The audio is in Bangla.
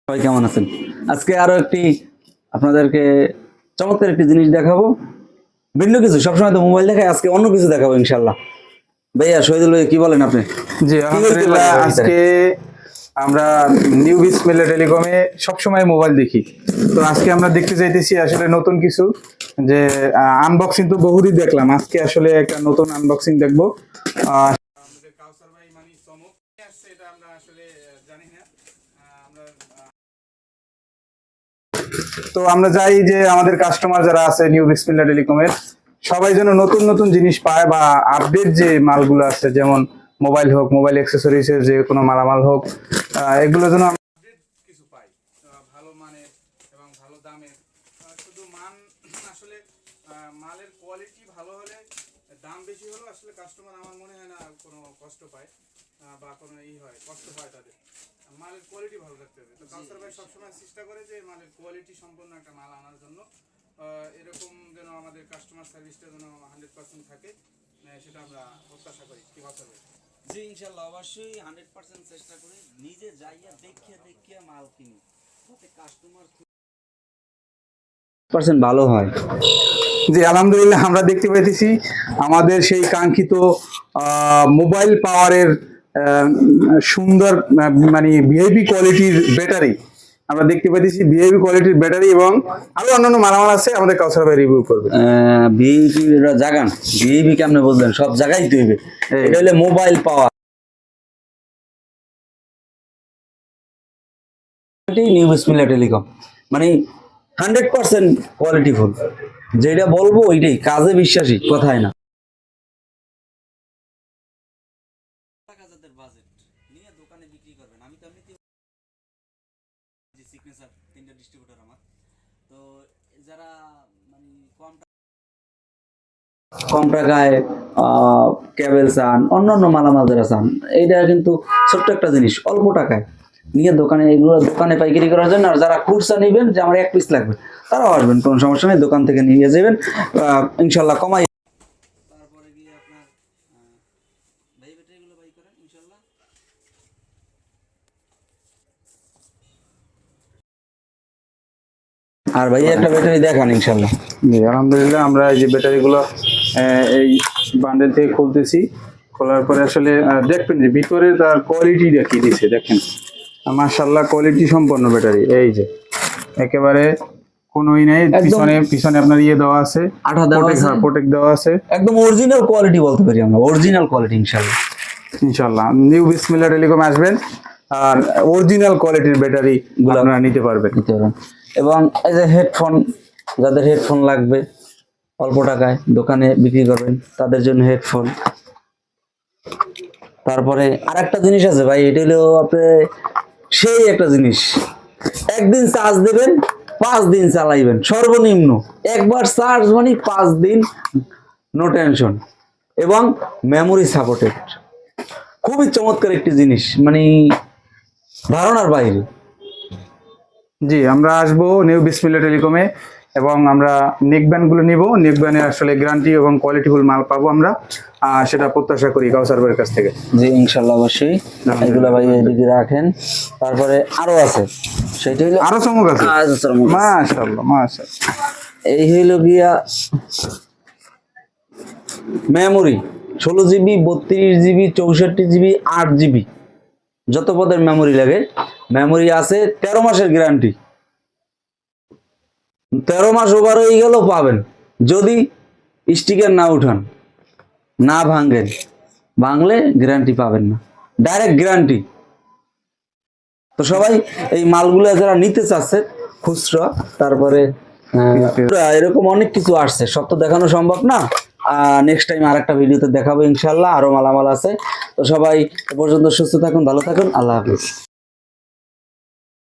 সবাই কেমন আছেন? আজকে আরো একটি আপনাদেরকে চমৎকার একটি জিনিস দেখাবো। ভিন্ন কিছু, সবসময় তো মোবাইল দেখায়, আজকে অন্য কিছু দেখাবো ইনশাল্লাহ। ভাইয়া শহীদুল ভাই কি বলেন আপনি? জি আলহামদুলিল্লাহ। আজকে আমরা নিউ বিসমিল্লাহ টেলিকমে সবসময় মোবাইল দেখি, তো আজকে আমরা দেখতে চাইতেছি আসলে নতুন কিছু, যে আনবক্সিং তো বহুদিন দেখলাম, আজকে আসলে একটা নতুন আনবক্সিং দেখবো। আমাদের কাউসার ভাই মানে চমক আসছে, এটা আমরা আসলে জানি না। তো আমরা চাই যে আমাদের কাস্টমার যারা আছে নিউ বিসমিল্লাহ টেলিকমের, সবাই যেন নতুন নতুন জিনিস পায় বা আপডেট যে মালগুলো আছে, যেমন মোবাইল হোক, মোবাইল অ্যাক্সেসরিজ এর যে কোনো মালামাল হোক, এগুলো যেন আপডেট কিছু পাই, ভালো মানের এবং ভালো দামের। শুধু মান আসলে মালের কোয়ালিটি ভালো হলে, দাম বেশি হলেও আসলে কাস্টমার আমার মনে হয় না কোনো কষ্ট পায় বা কোনো কষ্ট হয় তাদের। মালের কোয়ালিটি ভালো রাখতে হবে। তো কাউসার ভাই সবসময় চেষ্টা করে যে মালের কোয়ালিটি সম্পন্ন একটা মাল আনার জন্য। এরকম যেন আমাদের কাস্টমার সার্ভিসটা যেন 100% থাকে, সেটা আমরা প্রত্যাশা করি। কি কাউসার ভাই? জি ইনশাল্লাহ, অবশ্যই 100% চেষ্টা করি নিজে যাইয়া দেখিয়া মাল কিনি, যাতে কাস্টমার পার্সেন্ট ভালো হয়। জি আলহামদুলিল্লাহ, আমরা দেখতে পাইতেছি আমাদের সেই কাঙ্ক্ষিত মোবাইল পাওয়ারের সুন্দর মানে ভিআইপি কোয়ালিটির ব্যাটারি আমরা দেখতে পাইতেছি। ভিআইপি কোয়ালিটির ব্যাটারি এবং আরো অন্যান্য মালামাল আছে, আমাদের কাউসার ভাই রিভিউ করবে। ভিআইপি জাগান, ভিআইপি কেমনে বলবেন, সব জায়গায় দিবে। এটা হলো মোবাইল পাওয়ার, নিউ বিসমিল্লাহ টেলিকম মানে 100% কোয়ালিটিফুল। যেটা বলবো ওইটাই, কাজে বিশ্বাসী, কথায় না। বাজেট নিয়ে দোকানে বিক্রি করবেন, আমি তো এমনিতেই সিগনেচার 3টা ডিস্ট্রিবিউটর আমার, তো যারা মানে কম টাকায় কেবল চান, অন্যান্য মালামাল যারা চান, এইটা কিন্তু ছোট্ট একটা জিনিস, অল্প টাকায় নিয়ে দোকানে, এগুলো দোকানে পাইকারি করার জন্য। আর যারা খুচরা নেবেন, যে আমার 1 পিস লাগবে, তারাও আসবেন, কোনো সমস্যা নেই, দোকান থেকে নিয়ে যাবেন, ইনশাল্লাহ কমাই। তারপরে গিয়ে আপনার ভাই ব্যাটারিগুলো বাই করেন ইনশাল্লাহ। আর ভাই একটা ব্যাটারি দেখান ইনশাল্লাহ। জি আলহামদুলিল্লাহ, আমরা এই যে ব্যাটারিগুলো এই বান্ডেল থেকে খুলতেছি। খোলার পরে আসলে দেখবেন যে ভিতরে তার কোয়ালিটি দেখিয়ে দিচ্ছে, দেখেন মাশাআল্লাহ কোয়ালিটি সম্পন্ন ব্যাটারি। এই যে একেবারে কোনোই নাই, পিছনে আপনার দেওয়া আছে, আঠা দেওয়া আছে, প্রোটেক্ট দেওয়া আছে, একদম অরিজিনাল কোয়ালিটি বলতে পারি আমরা, অরিজিনাল কোয়ালিটি ইনশাআল্লাহ। ইনশাআল্লাহ নিউ বিসমিল্লাহ টেলিকম আসবেন আর অরিজিনাল কোয়ালিটির ব্যাটারি আপনারা নিতে পারবেন। এবং এই যে হেডফোন, যাদের হেডফোন লাগবে অল্প টাকায় দোকানে বিক্রি করবেন, তাদের জন্য হেডফোন। তারপরে আরেকটা জিনিস আছে ভাই, এটা হলো আপনি সেই একটা জিনিস, একদিন চার্জ দেবেন, 5 দিন চালাইবেন সর্বনিম্ন। একবার চার্জ মানে 5 দিন, নো টেনশন। এবং মেমোরি সাপোর্টেড, খুবই চমৎকার একটি জিনিস, মানে ধারণার বাইরে। জি আমরা আসবো নিউ বিসমিল্লাহ টেলিকমে এবং আমরা নেক ব্যান্ডগুলো নিব। নেক ব্যান্ডের আসলে গ্যারান্টি এবং কোয়ালিটিফুল মাল পাবো আমরা, সেটা প্রত্যাশা করি কাউসার ভাইয়ের কাছ থেকে। জি ইনশাল্লাহ, অবশ্যই। এগুলো ভাই এদিকে রাখেন। তারপরে আরো আছে, সেটা হলো আরো চমক আছে, মাশাআল্লাহ মাশাআল্লাহ। এই হইল গিয়া memory 16 GB, 32 GB, 64 GB, 8 GB, যত পদের মেমোরি লাগে। মেমোরি আছে, 13 মাসের গ্যারান্টি। 13 মাস ওভার হয়ে গেল পাবেন, যদি স্টিকার না উঠান, না ভাঙেন, ভাঙলে গ্যারান্টি পাবেন না, ডাইরেক্ট গ্যারান্টি। তো সবাই এই মালগুলো যারা নিতে চাচ্ছে খুচরা, তারপরে এরকম অনেক কিছু আসছে, সব তো দেখানো সম্ভব না। নেক্সট টাইম আরেকটা ভিডিওতে দেখাবো ইনশাল্লাহ, আরো মালামাল আছে। তো সবাই এ পর্যন্ত সুস্থ থাকুন, ভালো থাকুন, আল্লাহ হাফিজ।